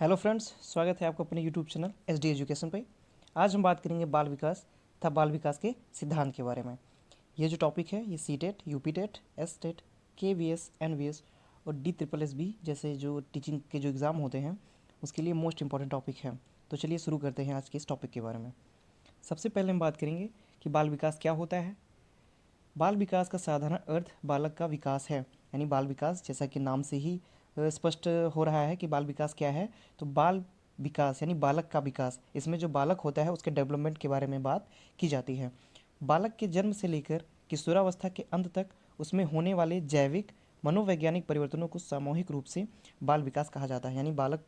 Hello friends, स्वागत है आपको अपने यूट्यूब चैनल एसडी एजुकेशन पे। आज हम बात करेंगे बाल विकास तथा बाल विकास के सिद्धांत के बारे में। ये जो टॉपिक है ये C TET, UP TET, S TET, K V S, N V S और डी ट्रिपल एस बी जैसे जो टीचिंग के जो एग्ज़ाम होते हैं उसके लिए मोस्ट इंपॉर्टेंट टॉपिक है। तो चलिए शुरू करते हैं आज के इस टॉपिक के बारे में। सबसे पहले हम बात करेंगे कि बाल विकास क्या होता है। बाल विकास का साधारण अर्थ बालक का विकास है। यानी बाल विकास जैसा कि नाम से ही स्पष्ट हो रहा है कि बाल विकास क्या है। तो बाल विकास यानी बालक का विकास, इसमें जो बालक होता है उसके डेवलपमेंट के बारे में बात की जाती है। बालक के जन्म से लेकर किशोरावस्था के अंत तक उसमें होने वाले जैविक मनोवैज्ञानिक परिवर्तनों को सामूहिक रूप से बाल विकास कहा जाता है। यानी बालक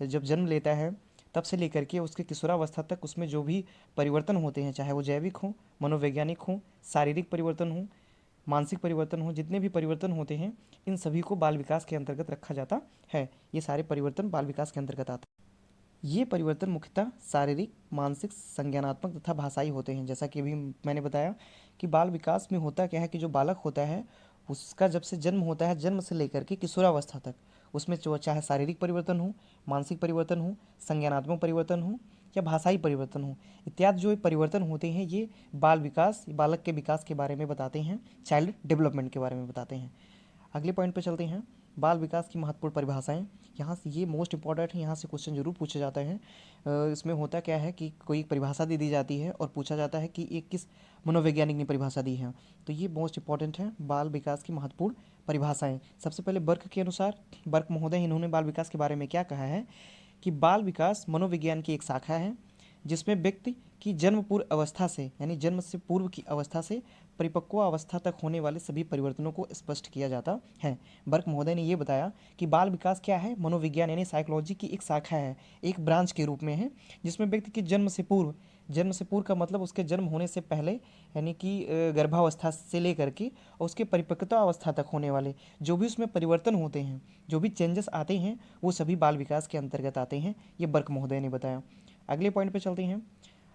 जब जन्म लेता है तब से लेकर के उसके किशोरावस्था तक उसमें जो भी परिवर्तन होते हैं, चाहे वो जैविक हों, मनोवैज्ञानिक हों, शारीरिक परिवर्तन हों, मानसिक परिवर्तन हो, जितने भी परिवर्तन होते हैं इन सभी को बाल विकास के अंतर्गत रखा जाता है। ये सारे परिवर्तन बाल विकास के अंतर्गत आते हैं। ये परिवर्तन मुख्यतः शारीरिक, मानसिक, संज्ञानात्मक तथा भाषाई होते हैं। जैसा कि अभी मैंने बताया कि बाल विकास में होता क्या है कि जो बालक होता है उसका जब से जन्म होता है, जन्म से लेकर के किशोरावस्था तक उसमें जो चाहे शारीरिक परिवर्तन हो, मानसिक परिवर्तन हो, संज्ञानात्मक परिवर्तन हो या भाषाई परिवर्तन हो, इत्यादि जो परिवर्तन होते हैं ये बाल विकास, बालक के विकास के बारे में बताते हैं, चाइल्ड डेवलपमेंट के बारे में बताते हैं। अगले पॉइंट पे चलते हैं, बाल विकास की महत्वपूर्ण परिभाषाएं। यहाँ से ये मोस्ट इंपॉर्टेंट है, यहाँ से क्वेश्चन जरूर पूछे जाते हैं। इसमें होता क्या है कि कोई परिभाषा दे दी जाती है और पूछा जाता है कि ये किस मनोवैज्ञानिक ने परिभाषा दी है। तो ये मोस्ट इंपॉर्टेंट है, बाल विकास की महत्वपूर्ण परिभाषाएं। सबसे पहले बर्क के अनुसार, बर्क महोदय इन्होंने बाल विकास के बारे में क्या कहा है कि बाल विकास मनोविज्ञान की एक शाखा है जिसमें व्यक्ति की जन्म पूर्व अवस्था से यानी जन्म से पूर्व की अवस्था से परिपक्व अवस्था तक होने वाले सभी परिवर्तनों को स्पष्ट किया जाता है। बर्क महोदय ने ये बताया कि बाल विकास क्या है, मनोविज्ञान यानी साइकोलॉजी की एक शाखा है, एक ब्रांच के रूप में है, जिसमें व्यक्ति की जन्म से पूर्व का मतलब उसके जन्म होने से पहले यानी कि गर्भावस्था से लेकर के और उसके परिपक्वता अवस्था तक होने वाले जो भी उसमें परिवर्तन होते हैं, जो भी चेंजेस आते हैं, वो सभी बाल विकास के अंतर्गत आते हैं। ये बर्क महोदय ने बताया। अगले पॉइंट पे चलते हैं।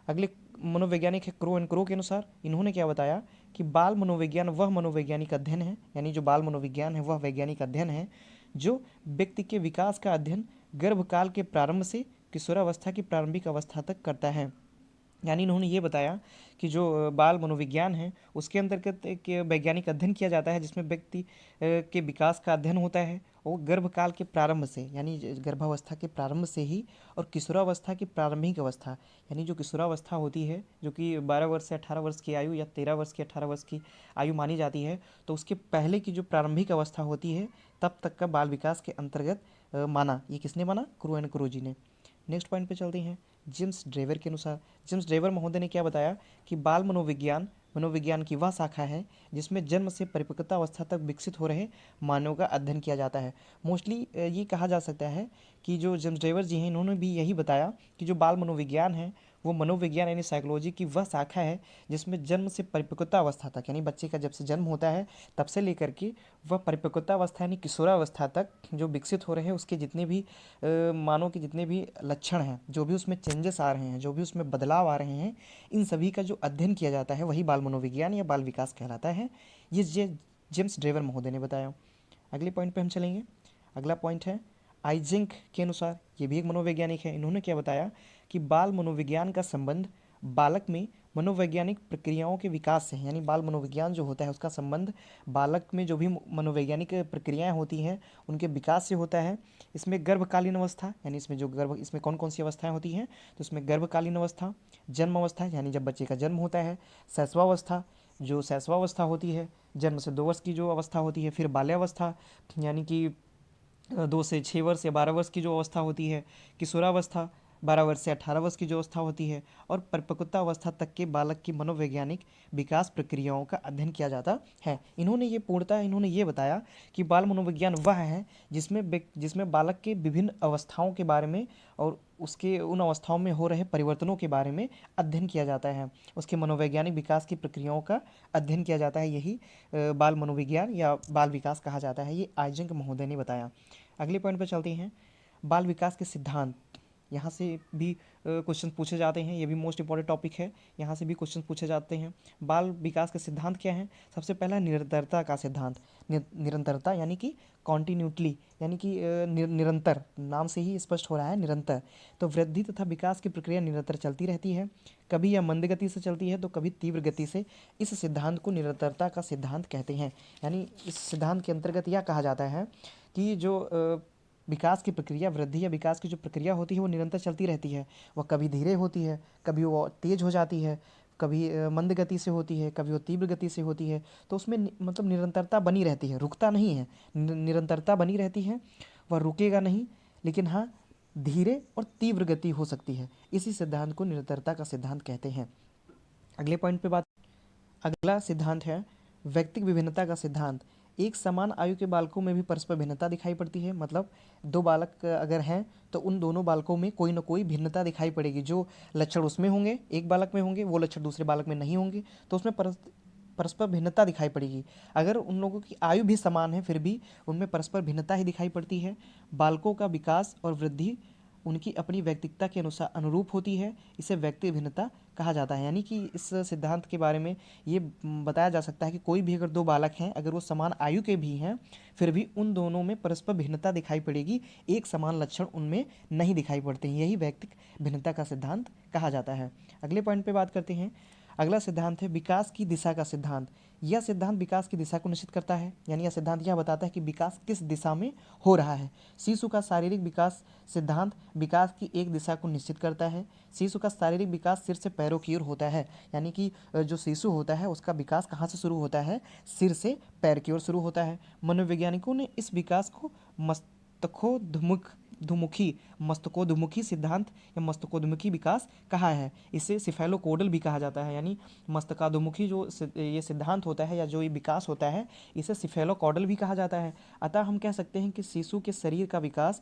अगले मनोवैज्ञानिक है क्रो एंड क्रो के अनुसार, इन्होंने क्या बताया कि बाल मनोविज्ञान वह मनोवैज्ञानिक अध्ययन है, यानी जो बाल मनोविज्ञान है वह वैज्ञानिक अध्ययन है जो व्यक्ति के विकास का अध्ययन गर्भकाल के प्रारंभ से किशोरावस्था की प्रारंभिक अवस्था तक करता है। यानी इन्होंने ये बताया कि जो बाल मनोविज्ञान है उसके अंतर्गत एक वैज्ञानिक अध्ययन किया जाता है जिसमें व्यक्ति के विकास का अध्ययन होता है और गर्भकाल के प्रारंभ से यानी गर्भावस्था के प्रारंभ से ही और किशोरावस्था की प्रारंभिक अवस्था यानी जो किशोरावस्था होती है जो कि 12 वर्ष से 18 वर्ष की आयु या 13 वर्ष की 18 वर्ष की आयु मानी जाती है, तो उसके पहले की जो प्रारंभिक अवस्था होती है तब तक का बाल विकास के अंतर्गत माना। ये किसने माना? क्रू एंड क्रू जी ने। नेक्स्ट पॉइंट पे चलते हैं। जेम्स ड्रेवर के अनुसार, जेम्स ड्रेवर महोदय ने क्या बताया कि बाल मनोविज्ञान मनोविज्ञान की वह शाखा है जिसमें जन्म से परिपक्वता अवस्था तक विकसित हो रहे मानव का अध्ययन किया जाता है। मोस्टली ये कहा जा सकता है कि जो जेम्स ड्रेवर जी हैं इन्होंने भी यही बताया कि जो बाल मनोविज्ञान है वो मनोविज्ञान यानी साइकोलॉजी की वह शाखा है जिसमें जन्म से परिपक्वता अवस्था तक यानी बच्चे का जब से जन्म होता है तब से लेकर के वह परिपक्वता अवस्था यानी किशोरावस्था तक जो विकसित हो रहे हैं उसके जितने भी मानव के जितने भी लक्षण हैं, जो भी उसमें चेंजेस आ रहे हैं, जो भी उसमें बदलाव आ रहे हैं, इन सभी का जो अध्ययन किया जाता है वही बाल मनोविज्ञान या बाल विकास कहलाता है। ये जेम्स ड्रेवर महोदय ने बताया। अगले पॉइंट पे हम चलेंगे। अगला पॉइंट है आइजेंक के अनुसार, ये भी एक मनोवैज्ञानिक है, इन्होंने क्या बताया कि बाल मनोविज्ञान का संबंध बालक में मनोवैज्ञानिक प्रक्रियाओं के विकास से है। यानी बाल मनोविज्ञान जो होता है उसका संबंध बालक में जो भी मनोवैज्ञानिक प्रक्रियाएं होती हैं उनके विकास से होता है। इसमें गर्भकालीन अवस्था यानी इसमें कौन कौन सी अवस्थाएं होती हैं, तो इसमें गर्भकालीन अवस्था, जन्म अवस्था यानी जब बच्चे का जन्म होता है, शैशवावस्था जो शैशवावस्था होती है, जन्म से 2 वर्ष की जो अवस्था होती है, फिर बाल्यावस्था यानी कि 2 से 6 वर्ष या 12 वर्ष की जो अवस्था होती है, किशोरावस्था 12 वर्ष से 18 वर्ष की जो अवस्था होती है, और परिपक्वता अवस्था तक के बालक की मनोवैज्ञानिक विकास प्रक्रियाओं का अध्ययन किया जाता है। इन्होंने ये बताया कि बाल मनोविज्ञान वह है जिसमें बालक के विभिन्न अवस्थाओं के बारे में और उसके उन अवस्थाओं में हो रहे परिवर्तनों के बारे में अध्ययन किया जाता है, उसके मनोवैज्ञानिक विकास की प्रक्रियाओं का अध्ययन किया जाता है। यही बाल मनोविज्ञान या बाल विकास कहा जाता है। ये आइजेंक महोदय ने बताया। अगले पॉइंट पर चलते हैं, बाल विकास के सिद्धांत यहाँ से भी क्वेश्चन पूछे जाते हैं, ये भी मोस्ट इंपॉर्टेंट टॉपिक है, यहाँ से भी क्वेश्चन पूछे जाते हैं। बाल विकास के सिद्धांत क्या हैं? सबसे पहला निरंतरता का सिद्धांत। निरंतरता यानी कि कॉन्टिन्यूटली, यानी कि निरंतर, नाम से ही स्पष्ट हो रहा है निरंतर। तो वृद्धि तथा विकास की प्रक्रिया निरंतर चलती रहती है, कभी यह मंद गति से चलती है तो कभी तीव्र गति से। इस सिद्धांत को निरंतरता का सिद्धांत कहते हैं। यानी इस सिद्धांत के अंतर्गत यह कहा जाता है कि जो विकास की प्रक्रिया, वृद्धि या विकास की जो प्रक्रिया होती है वो निरंतर चलती रहती है। वह कभी धीरे होती है, कभी वो तेज हो जाती है, कभी मंद गति से होती है, कभी वो तीव्र गति से होती है। तो उसमें मतलब निरंतरता बनी रहती है, रुकता नहीं है, निरंतरता बनी रहती है, वह रुकेगा नहीं, लेकिन हाँ धीरे और तीव्र गति हो सकती है। इसी सिद्धांत को निरंतरता का सिद्धांत कहते हैं। अगले पॉइंट पे बात, अगला सिद्धांत है व्यक्तिक विभिन्नता का सिद्धांत। एक समान आयु के बालकों में भी परस्पर भिन्नता दिखाई पड़ती है। मतलब दो बालक अगर हैं तो उन दोनों बालकों में कोई ना कोई भिन्नता दिखाई पड़ेगी। जो लक्षण उसमें होंगे, एक बालक में होंगे, वो लक्षण दूसरे बालक में नहीं होंगे, तो उसमें परस्पर भिन्नता दिखाई पड़ेगी। अगर उन लोगों की आयु भी समान है फिर भी उनमें परस्पर भिन्नता ही दिखाई पड़ती है। बालकों का विकास और वृद्धि उनकी अपनी व्यक्तिकता के अनुसार अनुरूप होती है, इसे व्यक्ति भिन्नता कहा जाता है। यानी कि इस सिद्धांत के बारे में ये बताया जा सकता है कि कोई भी अगर दो बालक हैं, अगर वो समान आयु के भी हैं, फिर भी उन दोनों में परस्पर भिन्नता दिखाई पड़ेगी, एक समान लक्षण उनमें नहीं दिखाई पड़ते हैं। यही व्यक्तिक भिन्नता का सिद्धांत कहा जाता है। अगले पॉइंट पे बात करते हैं। अगला सिद्धांत है विकास की दिशा का सिद्धांत। यह सिद्धांत विकास की दिशा को निश्चित करता है। यानी यह सिद्धांत यह बताता है कि विकास किस दिशा में हो रहा है। शिशु का शारीरिक विकास सिद्धांत विकास की एक दिशा को निश्चित करता है। शिशु का शारीरिक विकास सिर से पैरों की ओर होता है। यानी कि जो शिशु होता है उसका विकास कहाँ से शुरू होता है? सिर से पैर की ओर शुरू होता है। मनोवैज्ञानिकों ने इस विकास को मस्तकोद्मुखी सिद्धांत या मस्तकोद्मुखी विकास कहा है। इसे सिफेलोकोडल भी कहा जाता है। यानी मस्तकाधुमुखी जो ये सिद्धांत होता है या जो ये विकास होता है, इसे सिफेलोकोडल भी कहा जाता है। अतः हम कह सकते हैं कि शिशु के शरीर का विकास,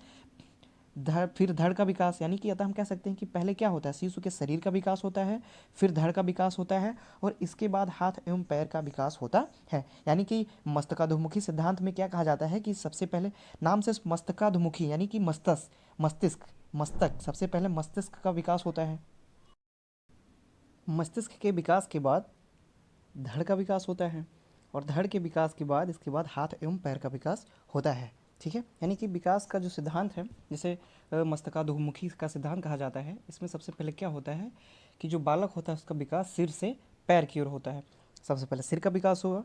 फिर धड़ का विकास, यानी कि अतः हम कह सकते हैं कि पहले क्या होता है? शिशु के शरीर का विकास होता है, फिर धड़ का विकास होता है, और इसके बाद हाथ एवं पैर का विकास होता है। यानी कि मस्तकाधुमुखी सिद्धांत में क्या कहा जाता है कि सबसे पहले, नाम से मस्तकाधुमुखी यानी कि मस्तक, सबसे पहले मस्तिष्क का विकास होता है। मस्तिष्क के विकास के बाद धड़ का विकास होता है, और धड़ के विकास के बाद इसके बाद हाथ एवं पैर का विकास होता है। ठीक है, यानी कि विकास का जो सिद्धांत है, जिसे मस्तकाधुमुखी का सिद्धांत कहा जाता है, इसमें सबसे पहले क्या होता है कि जो बालक होता है उसका विकास सिर से पैर की ओर होता है। सबसे पहले सिर का विकास होगा,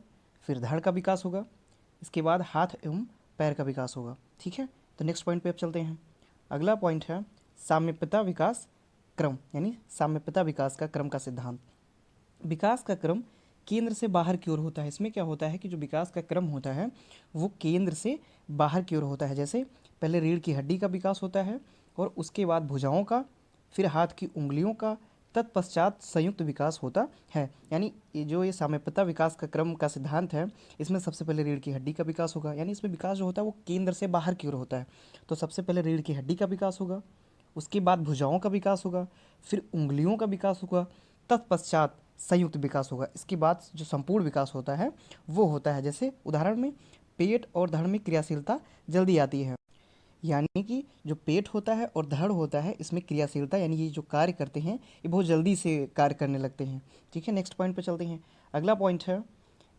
फिर धड़ का विकास होगा, इसके बाद हाथ एवं पैर का विकास होगा। ठीक है, तो नेक्स्ट पॉइंट पे अब चलते हैं। अगला पॉइंट है साम्यता विकास क्रम, यानी साम्यता विकास का क्रम का सिद्धांत। विकास का क्रम केंद्र से बाहर की ओर होता है। इसमें क्या होता है कि जो विकास का क्रम होता है वो केंद्र से बाहर की ओर होता है। जैसे पहले रीढ़ की हड्डी का विकास होता है, और उसके बाद भुजाओं का, फिर हाथ की उंगलियों का, तत्पश्चात संयुक्त विकास होता है। यानी ये साम्यता विकास का क्रम का सिद्धांत है, इसमें सबसे पहले रीढ़ की हड्डी का विकास होगा। यानी इसमें विकास जो होता है वो केंद्र से बाहर की ओर होता है। तो सबसे पहले रीढ़ की हड्डी का विकास होगा, उसके बाद भुजाओं का विकास होगा, फिर उंगलियों का विकास होगा, तत्पश्चात संयुक्त विकास होगा। इसके बाद जो संपूर्ण विकास होता है वो होता है, जैसे उदाहरण में पेट और धड़ में क्रियाशीलता जल्दी आती है। यानी कि जो पेट होता है और धड़ होता है, इसमें क्रियाशीलता, यानी ये जो कार्य करते हैं ये बहुत जल्दी से कार्य करने लगते हैं। ठीक है, नेक्स्ट पॉइंट पे चलते हैं। अगला पॉइंट है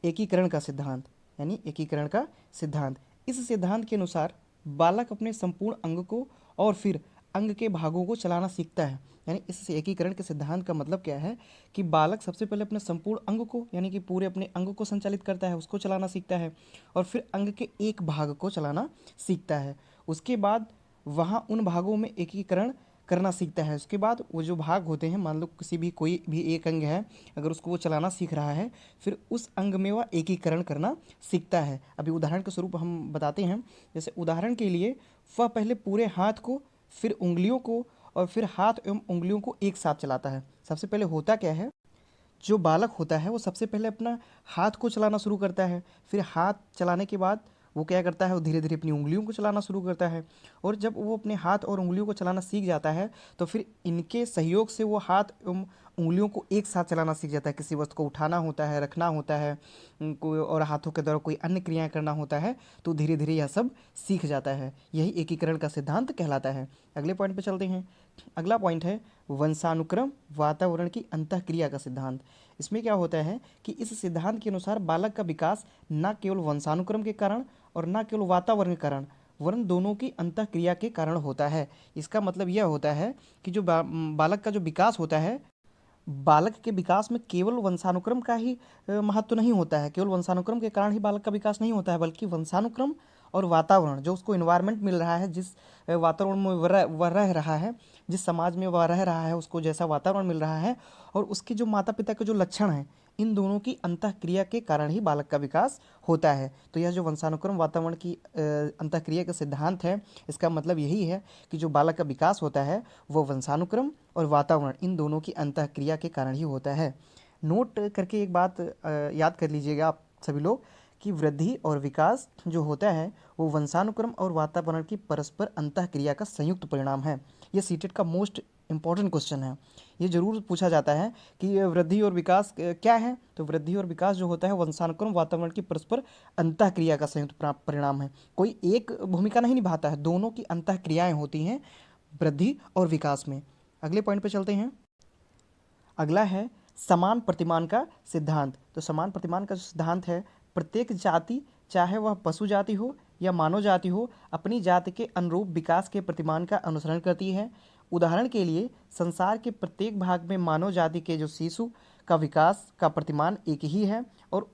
एकीकरण का सिद्धांत, यानी एकीकरण का सिद्धांत। इस सिद्धांत के अनुसार बालक अपने संपूर्ण अंग को और फिर अंग के भागों को चलाना सीखता है। यानी इस एकीकरण के सिद्धांत का मतलब क्या है कि बालक सबसे पहले अपने संपूर्ण अंग को, यानी कि पूरे अपने अंग को संचालित करता है, उसको चलाना सीखता है, और फिर अंग के एक भाग को चलाना सीखता है। उसके बाद वहाँ उन भागों में एकीकरण करना सीखता है। उसके बाद वो जो भाग होते हैं, मान लो किसी भी कोई भी एक अंग है, अगर उसको वो चलाना सीख रहा है, फिर उस अंग में वह एकीकरण करना सीखता है। अभी उदाहरण के स्वरूप हम बताते हैं। जैसे उदाहरण के लिए वह पहले पूरे हाथ को, फिर उंगलियों को, और फिर हाथ एवं उंगलियों को एक साथ चलाता है। सबसे पहले होता क्या है, जो बालक होता है वो सबसे पहले अपना हाथ को चलाना शुरू करता है, फिर हाथ चलाने के बाद वो क्या करता है, वो धीरे धीरे अपनी उंगलियों को चलाना शुरू करता है। और जब वो अपने हाथ और उंगलियों को चलाना सीख जाता है तो फिर इनके सहयोग से वो हाथ एवं उंगलियों को एक साथ चलाना सीख जाता है। किसी वस्तु को उठाना होता है, रखना होता है, कोई और हाथों के द्वारा कोई अन्य क्रियाएं करना होता है, तो धीरे धीरे यह सब सीख जाता है। यही एकीकरण का सिद्धांत कहलाता है। अगले पॉइंट पे चलते हैं। अगला पॉइंट है वंशानुक्रम वातावरण की अंतःक्रिया का सिद्धांत। इसमें क्या होता है कि इस सिद्धांत के अनुसार बालक का विकास न केवल वंशानुक्रम के कारण और न केवल वातावरण के कारण वरन दोनों की अंतःक्रिया के कारण होता है। इसका मतलब यह होता है कि जो बालक का जो विकास होता है, बालक के विकास में केवल वंशानुक्रम का ही महत्व नहीं होता है। केवल वंशानुक्रम के कारण ही बालक का विकास नहीं होता है, बल्कि वंशानुक्रम और वातावरण, जो उसको इन्वायरमेंट मिल रहा है, जिस वातावरण में वह रह रहा है, जिस समाज में वह रह रहा है, उसको जैसा वातावरण मिल रहा है, और उसके जो माता पिता के जो लक्षण हैं, इन दोनों की अंतःक्रिया के कारण ही बालक का विकास होता है। तो यह जो वंशानुक्रम वातावरण की अंतःक्रिया का सिद्धांत है, इसका मतलब यही है कि जो बालक का विकास होता है वह वंशानुक्रम और वातावरण इन दोनों की अंतःक्रिया के कारण ही होता है। नोट करके एक बात याद कर लीजिएगा आप सभी लोग कि वृद्धि और विकास जो होता है वो वंशानुक्रम और वातावरण की परस्पर अंतःक्रिया का संयुक्त परिणाम है। ये सीटेट का मोस्ट इंपॉर्टेंट क्वेश्चन है। ये जरूर पूछा जाता है कि ये वृद्धि और विकास क्या है। तो वृद्धि और विकास जो होता है वंशानुक्रम वातावरण की परस्पर अंतःक्रिया का संयुक्त परिणाम है। कोई एक भूमिका नहीं निभाता है, दोनों की अंतःक्रियाएं होती हैं वृद्धि और विकास में। अगले पॉइंट पे चलते हैं। अगला है समान प्रतिमान का सिद्धांत। तो समान प्रतिमान का जो सिद्धांत है, प्रत्येक जाति चाहे वह पशु जाति हो या मानव जाति हो अपनी जाति के अनुरूप विकास के प्रतिमान का अनुसरण करती है। उदाहरण के लिए संसार के प्रत्येक भाग में मानव जाति के जो शिशु का विकास का प्रतिमान एक ही है और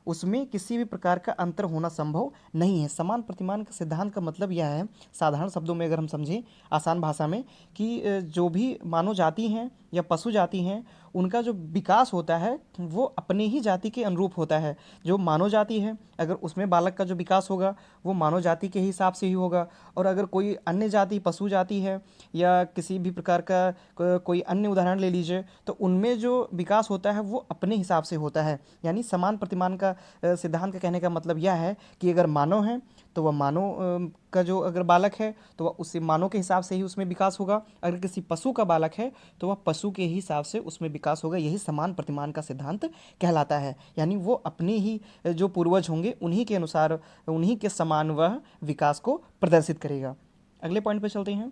उसमें किसी भी प्रकार का अंतर होना संभव नहीं है। समान प्रतिमान का सिद्धांत का मतलब यह है, साधारण शब्दों में अगर हम समझें, आसान भाषा में, कि जो भी मानव जाति हैं या पशु जाति हैं उनका जो विकास होता है वो अपने ही जाति के अनुरूप होता है। जो मानव जाति है अगर उसमें बालक का जो विकास होगा वो मानव जाति के हिसाब से ही होगा, और अगर कोई अन्य जाति पशु जाति है या किसी भी प्रकार का कोई अन्य उदाहरण ले लीजिए, तो उनमें जो विकास होता है वो अपने हिसाब से होता है। यानी समान प्रतिमान का सिद्धांत का कहने का मतलब यह है कि अगर मानव है तो वह मानव का जो अगर बालक है तो वह उसी मानव के हिसाब से ही उसमें विकास होगा। अगर किसी पशु का बालक है तो वह पशु के हिसाब से उसमें विकास होगा। यही समान प्रतिमान का सिद्धांत कहलाता है। यानी वो अपने ही जो पूर्वज होंगे उन्हीं के अनुसार, उन्हीं के समान वह विकास को प्रदर्शित करेगा। अगले पॉइंट पे चलते हैं।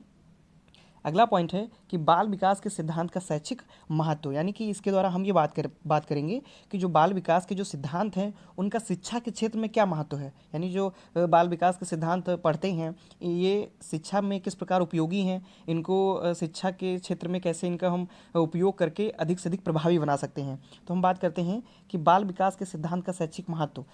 अगला पॉइंट है कि बाल विकास के सिद्धांत का शैक्षिक महत्व। यानी कि इसके द्वारा हम ये बात करेंगे कि जो बाल विकास के जो सिद्धांत हैं उनका शिक्षा के क्षेत्र में क्या महत्व है। यानी जो बाल विकास के सिद्धांत पढ़ते हैं ये शिक्षा में किस प्रकार उपयोगी हैं, इनको शिक्षा के क्षेत्र में कैसे इनका हम उपयोग करके अधिक से अधिक प्रभावी बना सकते हैं। तो हम बात करते हैं कि बाल विकास के सिद्धांत का शैक्षिक महत्व।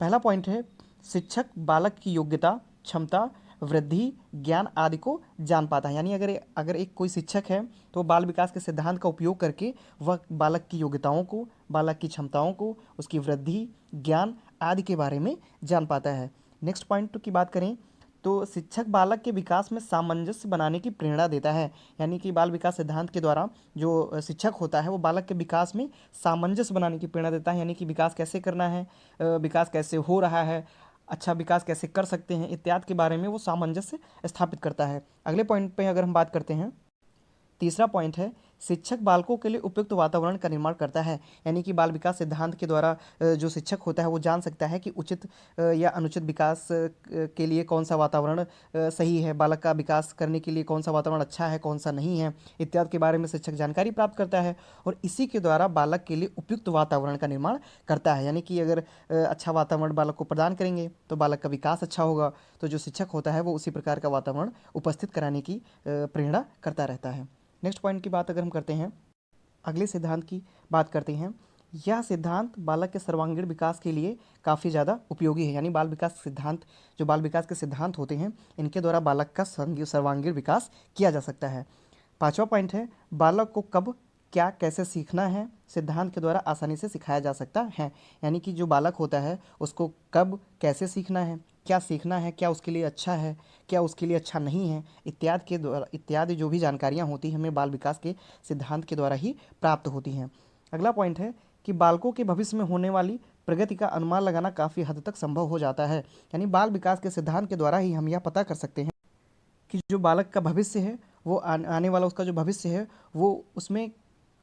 पहला पॉइंट है शिक्षक बालक की योग्यता, क्षमता, वृद्धि, ज्ञान आदि को जान पाता है। यानी अगर अगर एक कोई शिक्षक है तो बाल विकास के सिद्धांत का उपयोग करके वह बालक की योग्यताओं को, बालक की क्षमताओं को, उसकी वृद्धि, ज्ञान आदि के बारे में जान पाता है। नेक्स्ट पॉइंट की बात करें तो शिक्षक बालक के विकास में सामंजस्य बनाने की प्रेरणा देता है। यानी कि बाल विकास सिद्धांत के द्वारा जो शिक्षक होता है वो बालक के विकास में सामंजस्य बनाने की प्रेरणा देता है। यानी कि विकास कैसे करना है, विकास कैसे हो रहा है, अच्छा विकास कैसे कर सकते हैं, इत्यादि के बारे में वो सामंजस्य स्थापित करता है। अगले पॉइंट पे अगर हम बात करते हैं, तीसरा पॉइंट है शिक्षक बालकों के लिए उपयुक्त वातावरण का निर्माण करता है। यानी कि बाल विकास सिद्धांत के द्वारा जो शिक्षक होता है वो जान सकता है कि उचित या अनुचित विकास के लिए कौन सा वातावरण सही है, बालक का विकास करने के लिए कौन सा वातावरण अच्छा है, कौन सा नहीं है, इत्यादि के बारे में शिक्षक जानकारी प्राप्त करता है और इसी के द्वारा बालक के लिए उपयुक्त वातावरण का निर्माण करता है। यानी कि अगर अच्छा वातावरण बालक को प्रदान करेंगे तो बालक का विकास अच्छा होगा। तो जो शिक्षक होता है वो उसी प्रकार का वातावरण उपस्थित कराने की प्रेरणा करता रहता है। नेक्स्ट पॉइंट की बात अगर हम करते हैं, अगले सिद्धांत की बात करते हैं। यह सिद्धांत बालक के सर्वांगीण विकास के लिए काफ़ी ज़्यादा उपयोगी है। यानी बाल विकास सिद्धांत, जो बाल विकास के सिद्धांत होते हैं इनके द्वारा बालक का सर्वांगीण विकास किया जा सकता है। पांचवा पॉइंट है बालक को कब क्या कैसे सीखना है सिद्धांत के द्वारा आसानी से सिखाया जा सकता है। यानी कि जो बालक होता है उसको कब कैसे सीखना है, क्या सीखना है, क्या उसके लिए अच्छा है, क्या उसके लिए अच्छा नहीं है, इत्यादि के द्वारा, इत्यादि जो भी जानकारियाँ होती हैं हमें बाल विकास के सिद्धांत के द्वारा ही प्राप्त होती हैं। अगला पॉइंट है कि बालकों के भविष्य में होने वाली प्रगति का अनुमान लगाना काफ़ी हद तक संभव हो जाता है। यानी बाल विकास के सिद्धांत के द्वारा ही हम यह पता कर सकते हैं कि जो बालक का भविष्य है, वो आने वाला उसका जो भविष्य है, वो उसमें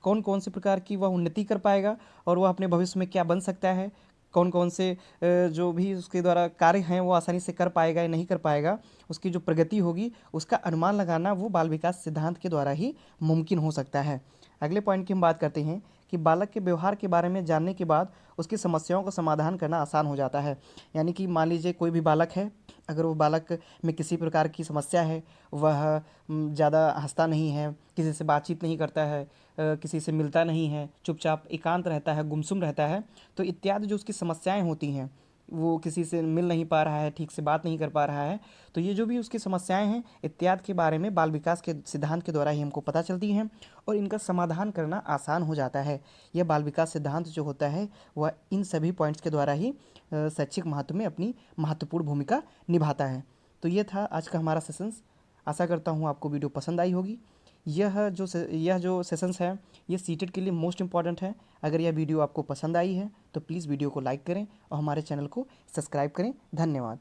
कौन कौन से प्रकार की वह उन्नति कर पाएगा और वह अपने भविष्य में क्या बन सकता है, कौन कौन से जो भी उसके द्वारा कार्य हैं वो आसानी से कर पाएगा या नहीं कर पाएगा, उसकी जो प्रगति होगी उसका अनुमान लगाना वो बाल विकास सिद्धांत के द्वारा ही मुमकिन हो सकता है। अगले पॉइंट की हम बात करते हैं कि बालक के व्यवहार के बारे में जानने के बाद उसकी समस्याओं का समाधान करना आसान हो जाता है। यानी कि मान लीजिए कोई भी बालक है, अगर वो बालक में किसी प्रकार की समस्या है, वह ज़्यादा हंसता नहीं है, किसी से बातचीत नहीं करता है, किसी से मिलता नहीं है, चुपचाप एकांत रहता है, गुमसुम रहता है, तो इत्यादि जो उसकी समस्याएं होती हैं, वो किसी से मिल नहीं पा रहा है, ठीक से बात नहीं कर पा रहा है, तो ये जो भी उसकी समस्याएं हैं इत्यादि के बारे में बाल विकास के सिद्धांत के द्वारा ही हमको पता चलती हैं और इनका समाधान करना आसान हो जाता है। यह बाल विकास सिद्धांत जो होता है वह इन सभी पॉइंट्स के द्वारा ही शैक्षिक महत्व में अपनी महत्वपूर्ण भूमिका निभाता है। तो ये था आज का हमारा सेशंस। आशा करता हूँ आपको वीडियो पसंद आई होगी। यह जो सेशंस है ये सीटेट के लिए मोस्ट इंपॉर्टेंट है। अगर यह वीडियो आपको पसंद आई है तो प्लीज़ वीडियो को लाइक करें और हमारे चैनल को सब्सक्राइब करें। धन्यवाद।